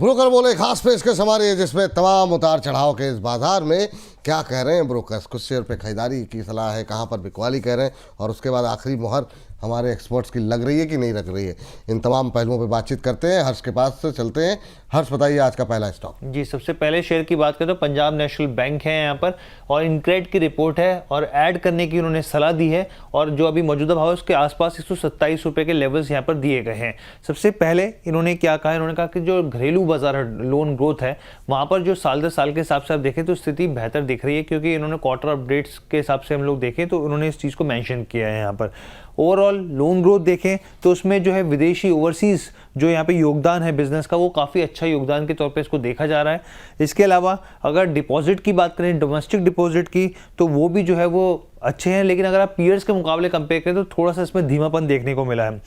Broker बोले खास पेशकश हमारी, जिसमें तमाम उतार चढ़ाव के इस बाजार में क्या कह रहे हैं ब्रोकर्स, कुछ शेयर पे खरीदारी की सलाह है, कहां पर बिकवाली कह रहे हैं, और उसके बाद आखिरी मुहर हमारे एक्सपर्ट्स की लग रही है कि नहीं लग रही है। इन तमाम पहलुओं पे बातचीत करते हैं। हर्ष के पास से चलते हैं। हर्ष, बताइए आज का पहला स्टॉक। जी, सबसे पहले शेयर की बात करें तो पंजाब नेशनल बैंक है यहाँ पर, और इनक्रेड की रिपोर्ट है और ऐड करने की उन्होंने सलाह दी है, और जो अभी मौजूदा भाव है उसके आसपास 127 रुपये के लेवल्स यहाँ पर दिए गए हैं। सबसे पहले इन्होंने क्या कहा, इन्होंने कहा कि जो घरेलू बाजार लोन ग्रोथ है वहाँ पर जो साल दर साल के हिसाब से आप देखें तो स्थिति बेहतर दिख रही है, क्योंकि इन्होंने क्वार्टर अपडेट्स के हिसाब से हम लोग देखें तो उन्होंने इस चीज़ को मेंशन किया है। यहाँ पर ओवरऑल लोन ग्रोथ देखें तो उसमें जो है विदेशी ओवरसीज जो यहाँ पे योगदान है बिजनेस का, वो काफ़ी अच्छा योगदान के तौर पे इसको देखा जा रहा है। इसके अलावा अगर डिपॉजिट की बात करें, डोमेस्टिक डिपॉजिट की, तो वो भी जो है वो अच्छे हैं, लेकिन अगर आप पीयर्स के मुकाबले कंपेयर करें तो थोड़ा सा इसमें धीमापन देखने को मिला है।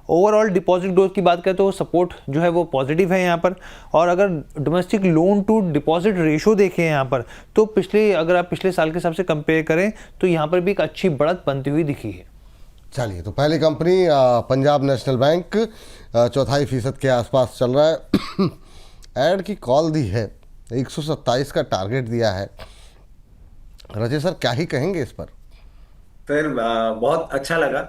ओवरऑल डिपॉजिट ग्रोथ की बात करें तो सपोर्ट जो है वो पॉजिटिव है यहाँ पर। और अगर domestic loan to deposit ratio देखें यहाँ पर, तो अगर आप पिछले साल के हिसाब से कंपेयर करें तो यहाँ पर भी एक अच्छी बढ़त बनती हुई दिखी है। चलिए, तो पहली कंपनी पंजाब नेशनल बैंक 4.25% के आसपास चल रहा है। ऐड की कॉल दी है, 127 का टारगेट दिया है। रजय सर, क्या ही कहेंगे इस पर? सर, बहुत अच्छा लगा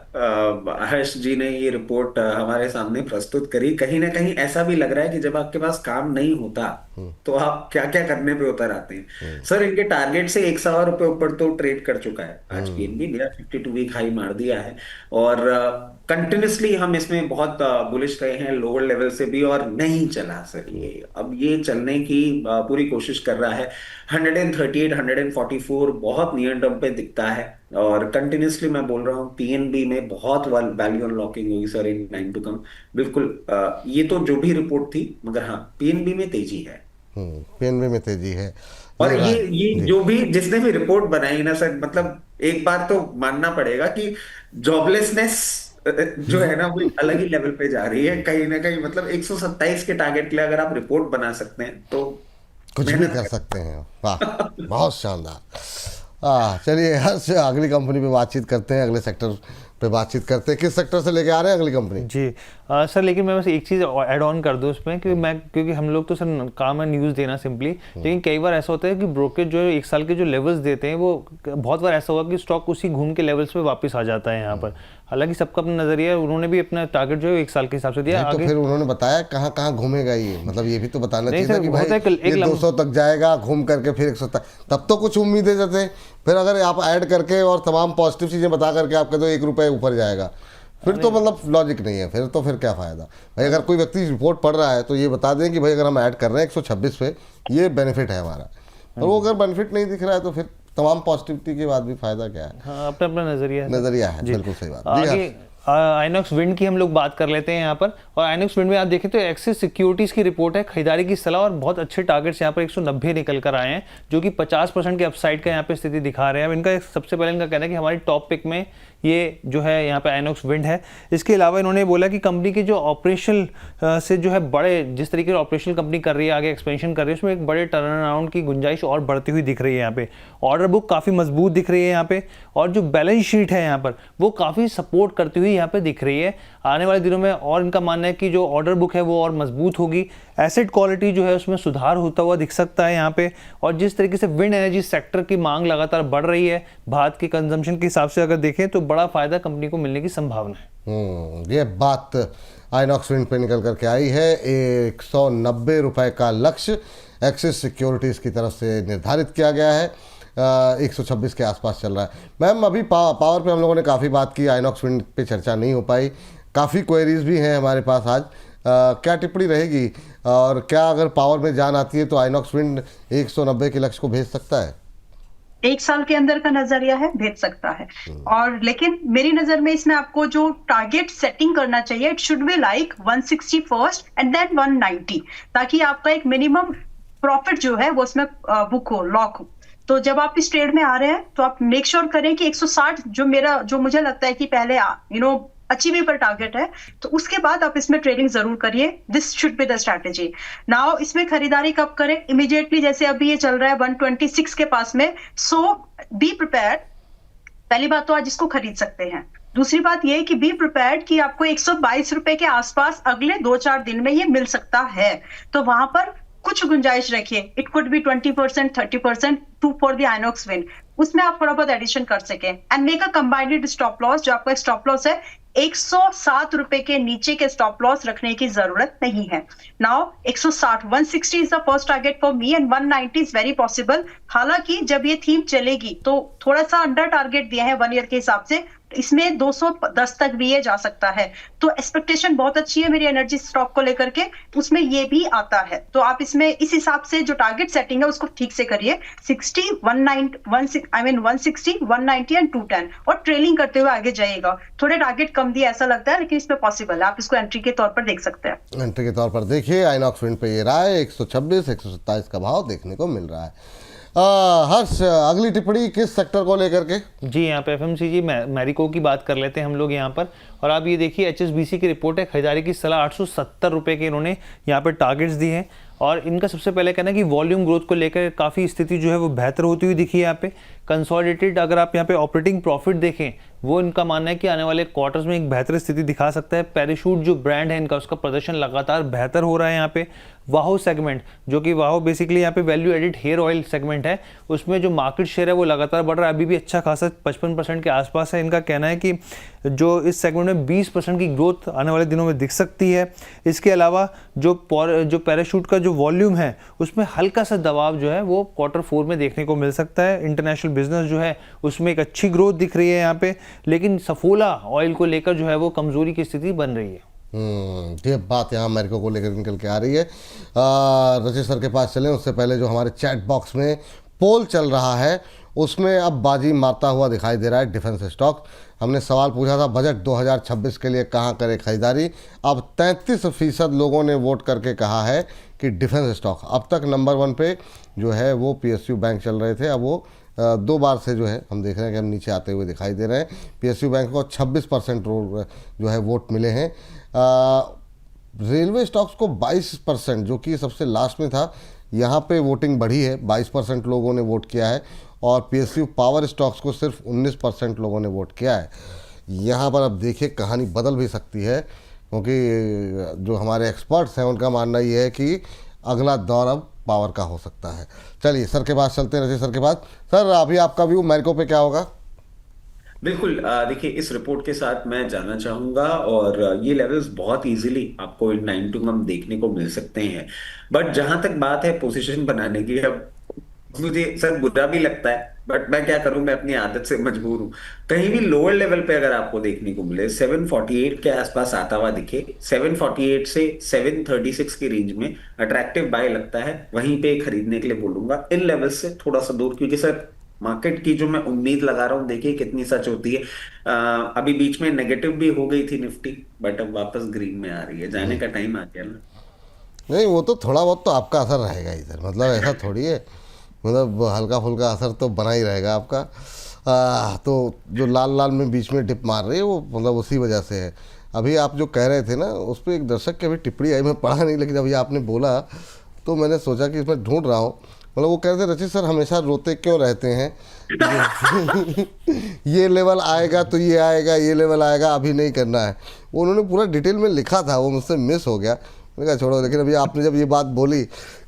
हर्ष जी ने ये रिपोर्ट हमारे सामने प्रस्तुत करी। कहीं ना कहीं ऐसा भी लग रहा है कि जब आपके पास काम नहीं होता तो आप क्या क्या करने पे उतर आते हैं। सर, इनके टारगेट से 100 रुपये ऊपर तो ट्रेड कर चुका है आज पीएनबी, 52 वीक हाई मार दिया है, और कंटिन्यूसली हम इसमें बहुत बुलिश रहे हैं लोअर लेवल से भी, और नहीं चला सर ये। अब ये चलने की पूरी कोशिश कर रहा है। 138 144 बहुत नियर टर्म पे दिखता है, और कंटिन्यूसली मैं बोल रहा हूँ पीएनबी में बहुत वैल्यू अनलॉकिंग होगी sir in time to come. बिल्कुल, ये तो जो भी रिपोर्ट थी, मगर हाँ पीएनबी में तेजी है। पीएनबी में तेजी है। और ये जो भी जिसने भी रिपोर्ट बनाई ना सर, मतलब एक बार तो मानना पड़ेगा कि जॉबलेसनेस जो है ना वो अलग ही लेवल पे जा रही है कहीं ना कहीं। मतलब 127 के टारगेट के लिए अगर आप रिपोर्ट बना सकते हैं तो कुछ भी कर सकते हैं। वाह, बहुत शानदार। चलिए हर्ष, अगली कंपनी पे बातचीत करते हैं, अगले सेक्टर पे बातचीत करते हैं। किस सेक्टर से लेके आ रहे हैं अगली कंपनी? जी सर, लेकिन मैं बस एक चीज़ ऐड ऑन कर दूं उसमें, क्योंकि हम लोग तो सर काम है न्यूज़ देना सिंपली, लेकिन कई बार ऐसा होता है कि ब्रोकर जो है 1 साल के जो लेवल्स देते हैं वो बहुत बार ऐसा हुआ कि स्टॉक उसी घूम के लेवल्स पे वापस आ जाता है यहाँ पर। हालांकि सबका अपना नजरिया है, उन्होंने भी अपना टारगेट जो है 1 साल के हिसाब से दिया। तो फिर उन्होंने बताया कहाँ कहाँ घूमेगा ये, मतलब ये भी तो बताना चाहिए कि भाई ये 200 तक जाएगा, घूम करके फिर 100 तक, तब तो कुछ उम्मीदें जैसे। फिर अगर आप ऐड करके और तमाम पॉजिटिव चीज़ें बता करके आपके तो 1 रुपये ऊपर जाएगा, फिर तो मतलब लॉजिक नहीं है। फिर क्या फ़ायदा भाई? अगर कोई व्यक्ति रिपोर्ट पढ़ रहा है तो ये बता दें कि भाई अगर हम ऐड कर रहे हैं 126 पे, ये बेनिफिट है हमारा, और वो अगर बेनिफिट नहीं दिख रहा है तो फिर तमाम पॉजिटिविटी के बाद भी फायदा क्या है? हाँ, अपना नजरिया है। बिल्कुल सही बात। आइनॉक्स विंड की हम लोग बात कर लेते हैं यहाँ पर, और आइनॉक्स विंड में आप देखें तो एक्सिस सिक्योरिटीज़ की रिपोर्ट है, खरीदारी की सलाह, और बहुत अच्छे टारगेट्स यहाँ पर 190 निकल कर आए हैं, जो कि 50% के अपसाइड का यहाँ पे स्थिति दिखा रहे हैं। अब इनका सबसे पहले इनका कहना है कि हमारी टॉप पिक में ये जो है यहाँ पे आइनॉक्स विंड है। इसके अलावा इन्होंने बोला कि कंपनी के जो ऑपरेशनल से जो है बड़े, जिस तरीके से ऑपरेशनल कंपनी कर रही है, आगे एक्सपेंशन कर रही है, उसमें एक बड़े टर्न अराउंड की गुंजाइश और बढ़ती हुई दिख रही है। यहाँ पे ऑर्डर बुक काफ़ी मजबूत दिख रही है यहाँ पे, और जो बैलेंस शीट है यहाँ पर वो काफ़ी सपोर्ट करती हुई यहाँ पे दिख रही है आने वाले दिनों में। और इनका मानना है कि जो ऑर्डर बुक है वो और मजबूत होगी, एसेट क्वालिटी जो है उसमें सुधार होता हुआ दिख सकता है यहाँ पे। और जिस तरीके से विंड एनर्जी सेक्टर की मांग लगातार बढ़ रही है, भारत की कंजम्पशन के हिसाब से अगर देखें तो बड़ा फायदा कंपनी को मिलने की संभावना है। ये बात आइनॉक्स विंड पे निकल करके आई है। 190 रुपए का लक्ष्य एक्सिस सिक्योरिटीज़ की तरफ से निर्धारित किया गया है। 126 के आसपास चल रहा है। मैम, अभी पावर पे हम लोगों ने काफ़ी बात की, आइनॉक्स विंड पे चर्चा नहीं हो पाई, काफ़ी क्वेरीज भी हैं हमारे पास आज। क्या टिप्पणी रहेगी, और क्या अगर पावर में जान आती है तो आइनॉक्स विंड 190 के लक्ष्य को भेज सकता है? 1 साल के अंदर का नजरिया है, भेज सकता है। और लेकिन मेरी नजर में इसमें आपको जो टारगेट सेटिंग करना चाहिए, it should be like 160 first and then 190, ताकि आपका एक मिनिमम प्रॉफिट जो है वो उसमें बुक हो, लॉक हो। तो जब आप इस ट्रेड में आ रहे हैं तो आप मेक श्योर करें कि 160 जो मुझे लगता है कि पहले अचीवेबल टारगेट है, तो उसके बाद आप इसमें ट्रेडिंग जरूर करिए। This should be the strategy. Now इसमें खरीदारी कब करें? इमीडिएटली, जैसे अभी ये चल रहा है 126 के पास में, सो बी प्रिपेयर्ड। पहली बात तो आज इसको खरीद सकते हैं, दूसरी बात ये है कि बी प्रिपेयर्ड कि आपको 122 रुपए के आसपास अगले 2-4 दिन में ये मिल सकता है, तो वहां पर कुछ गुंजाइश रखिए। It could be 20%, 30% to for the Inox win, उसमें आप थोड़ा बहुत एडिशन कर सके and make a combined stop loss. जो आपका स्टॉप लॉस है 107 रुपए के नीचे के स्टॉप लॉस रखने की जरूरत नहीं है। Now 160, 160 is the first target for me and 190 is very possible. हालांकि जब ये थीम चलेगी तो थोड़ा सा अंडर टारगेट दिए हैं 1 ईयर के हिसाब से, इसमें 210 तक भी ये जा सकता है, तो एक्सपेक्टेशन बहुत अच्छी है मेरी एनर्जी स्टॉक को लेकर के, उसमें ये भी आता है। तो आप इसमें इस हिसाब से जो टारगेट सेटिंग है उसको ठीक से करिए। 60, 160, 190 एंड 210 और ट्रेलिंग करते हुए आगे जाइएगा। थोड़े टारगेट कम दिए ऐसा लगता है, लेकिन इसमें पॉसिबल है, आप इसको एंट्री के तौर पर देख सकते हैं। एंट्री के तौर पर देखिए आइनॉक्स विंड पे ये रहा है 126, 127 का भाव देखने को मिल रहा है। हर्ष, अगली टिप्पणी किस सेक्टर को लेकर के? जी, यहाँ पे एफएमसीजी मैरिको की बात कर लेते हैं हम लोग यहाँ पर। और आप ये देखिए एचएसबीसी की रिपोर्ट है, खरीदारी की सलाह 870 रुपये के इन्होंने यहाँ पे टारगेट्स दिए हैं। और इनका सबसे पहले कहना है कि वॉल्यूम ग्रोथ को लेकर काफ़ी स्थिति जो है वो बेहतर होती हुई दिखी है यहाँ पे। कंसोलिडेटेड अगर आप यहाँ पे ऑपरेटिंग प्रॉफिट देखें, वो इनका मानना है कि आने वाले क्वार्टर्स में एक बेहतर स्थिति दिखा सकता है। पैराशूट जो ब्रांड है इनका, उसका प्रदर्शन लगातार बेहतर हो रहा है यहाँ पे। वाहो सेगमेंट, जो कि वाहो बेसिकली यहाँ पे value added hair oil segment है, उसमें जो मार्केट शेयर है वो लगातार बढ़ रहा है, अभी भी अच्छा खासा 55% के आसपास है। इनका कहना है कि जो इस सेगमेंट में 20% की ग्रोथ आने वाले दिनों में दिख सकती है। इसके अलावा जो पैराशूट का जो वॉल्यूम है उसमें हल्का सा दबाव जो है वो Q4 में देखने को मिल सकता है। इंटरनेशनल बिजनेस जो है उसमें एक अच्छी ग्रोथ दिख रही है यहाँ पे, लेकिन सफोला ऑयल को लेकर जो है वो कमजोरी की स्थिति बन रही है। ये बात यहाँ अमेरिका को लेकर निकल के आ रही है। रजत सर के पास चलें उससे पहले जो हमारे चैट बॉक्स में पोल चल रहा है उसमें अब बाजी मारता हुआ दिखाई दे रहा है डिफेंस स्टॉक। हमने सवाल पूछा था बजट 2026 के लिए कहाँ करें खरीदारी, अब 33% लोगों ने वोट करके कहा है कि डिफेंस स्टॉक। अब तक नंबर 1 पे जो है वो PSU बैंक चल रहे थे, अब वो 2 बार से जो है हम देख रहे हैं कि हम नीचे आते हुए दिखाई दे रहे हैं। PSU बैंक को 26% जो है वोट मिले हैं। रेलवे स्टॉक्स को 22%, जो कि सबसे लास्ट में था, यहाँ पे वोटिंग बढ़ी है, 22% लोगों ने वोट किया है। और PSU पावर स्टॉक्स को सिर्फ 19% लोगों ने वोट किया है। यहाँ पर अब देखिए कहानी बदल भी सकती है, क्योंकि जो हमारे एक्सपर्ट्स हैं उनका मानना ये है कि अगला दौर अब पावर का हो सकता है। चलिए सर के पास चलते हैं, रजत सर के पास। सर अभी आपका व्यू मैरिको पे क्या होगा? बिल्कुल, देखिए इस रिपोर्ट के साथ मैं जाना चाहूंगा और ये लेवल्स बहुत इजीली आपको इन 9 टू मंथ देखने को मिल सकते हैं। बट जहां तक बात है पोजीशन बनाने की, अब मुझे सर बुरा भी लगता है बट मैं क्या करूं, मैं अपनी आदत से मजबूर हूं। कहीं भी लोअर लेवल पे अगर आपको देखने को मिले 748 के आसपास आता हुआ दिखे, 748 से 736 की रेंज में अट्रैक्टिव बाय लगता है, वहीं पे खरीदने के लिए बोलूंगा। इन लेवल से थोड़ा सा दूर, क्योंकि सर मार्केट की जो मैं उम्मीद लगा रहा हूँ देखिए कितनी सच होती है। अभी बीच में नेगेटिव भी हो गई थी निफ्टी, बट अब वापस ग्रीन में आ रही है, जाने का टाइम आ गया ना। नहीं, वो तो थोड़ा बहुत तो आपका असर रहेगा इधर, मतलब ऐसा थोड़ी है, मतलब हल्का फुल्का असर तो बना ही रहेगा आपका। तो जो लाल लाल में बीच में डिप मार रही है वो मतलब उसी वजह से है। अभी आप जो कह रहे थे ना उस पर एक दर्शक की अभी टिप्पणी आई, मैं पढ़ा नहीं, लेकिन अभी आपने बोला तो मैंने सोचा कि इसमें ढूंढ रहा हूँ। मतलब वो कह रहे थे रचित सर हमेशा रोते क्यों रहते हैं ये लेवल आएगा तो ये आएगा, ये लेवल आएगा, अभी नहीं करना है। वो उन्होंने पूरा डिटेल में लिखा था, वो मुझसे मिस हो गया, मैंने कहा छोड़ो। लेकिन अभी आपने जब ये बात बोली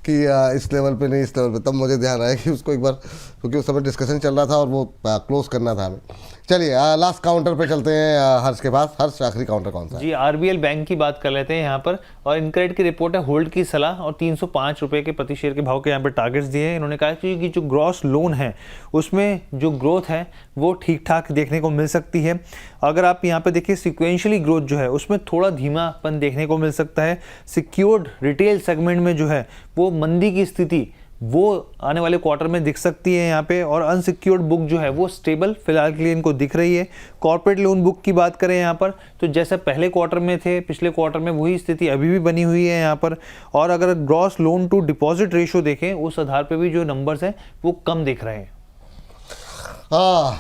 कि इस लेवल पे नहीं, इस लेवल पे, तब मुझे ध्यान आया कि उसको एक बार, क्योंकि उस समय डिस्कशन चल रहा था और वो क्लोज करना था हमें। चलिए लास्ट काउंटर पे चलते हैं हर्ष के पास। हर्ष, आखिरी काउंटर कौन सा है? जी, RBL बैंक की बात कर लेते हैं यहाँ पर। और इनक्रेड की रिपोर्ट है, होल्ड की सलाह और 305 रुपये के प्रति शेयर के भाव के यहाँ पर टारगेट्स दिए हैं। इन्होंने कहा कि जो ग्रॉस लोन है उसमें जो ग्रोथ है वो ठीक ठाक देखने को मिल सकती है। अगर आप यहाँ पे देखिए सिक्वेंशियली ग्रोथ जो है उसमें थोड़ा धीमापन देखने को मिल सकता है। सिक्योर्ड रिटेल सेगमेंट में जो है वो मंदी की स्थिति वो आने वाले क्वार्टर में दिख सकती है यहाँ पे। और अनसिक्योर्ड बुक जो है वो स्टेबल फिलहाल के लिए इनको दिख रही है। कॉर्पोरेट लोन बुक की बात करें यहाँ पर तो जैसे पहले क्वार्टर में थे, पिछले क्वार्टर में वही स्थिति अभी भी बनी हुई है यहाँ पर। और अगर gross loan to deposit ratio देखें उस आधार पे भी जो नंबर्स हैं वो कम दिख रहे हैं।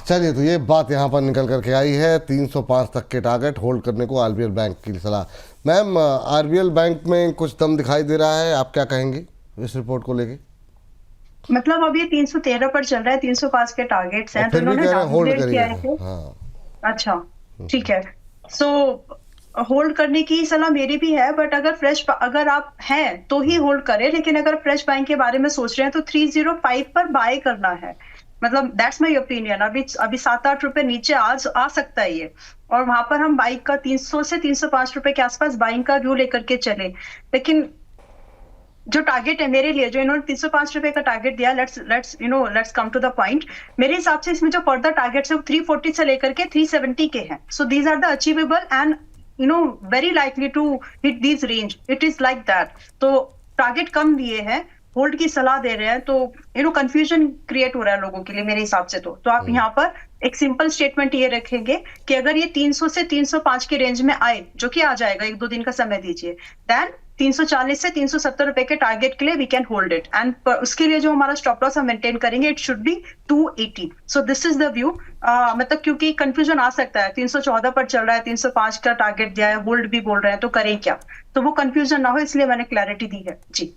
चलिए, तो ये बात यहाँ पर निकल करके आई है। 305 तक के टारगेट होल्ड करने को RBL बैंक की सलाह। मैम, RBL बैंक में कुछ दम दिखाई दे रहा है, आप क्या कहेंगे इस रिपोर्ट को लेके? मतलब अब ये 313 पर चल रहा है, 305 के टारगेट्स हैं, तो इन्होंने होल्ड किया है। हाँ। अच्छा, ठीक है, सो होल्ड करने की सलाह मेरी भी है, बट अगर आप हैं तो ही होल्ड करें, लेकिन अगर फ्रेश बाइंग के बारे में सोच रहे हैं तो 305 पर बाय करना है। मतलब दैट्स माय ओपिनियन। अभी 7-8 रुपए नीचे आज आ सकता है ये, और वहां पर हम बाइंग का 300 से 305 रुपए के आसपास बाइंग का व्यू लेकर के चले। लेकिन जो टारगेट है मेरे लिए, जो इन्होंने 305 रुपए का टारगेट दिया, let's come to the point. मेरे हिसाब से इसमें जो फर्दर टारगेट्स है वो 340 से लेकर के 370 के हैं। So these are the achievable and very likely to hit these range. It is like that. तो टारगेट कम दिए हैं, होल्ड की सलाह दे रहे हैं, तो कंफ्यूजन क्रिएट हो रहा है लोगों के लिए मेरे हिसाब से। तो आप यहाँ पर एक सिंपल स्टेटमेंट ये रखेंगे कि अगर ये 300 से 305 के रेंज में आए, जो कि आ जाएगा, 1-2 दिन का समय दीजिए, देन 340 से 370 रुपए के टारगेट के लिए we can hold it, and उसके लिए जो हमारा स्टॉप लॉस हम मेंटेन करेंगे, it should be 280। So this is the view. मतलब क्योंकि कंफ्यूजन आ सकता है, 314 पर चल रहा है, 305 का टारगेट दिया है, होल्ड भी बोल रहे हैं, तो करें क्या, तो वो कंफ्यूजन ना हो, इसलिए मैंने क्लैरिटी दी है जी।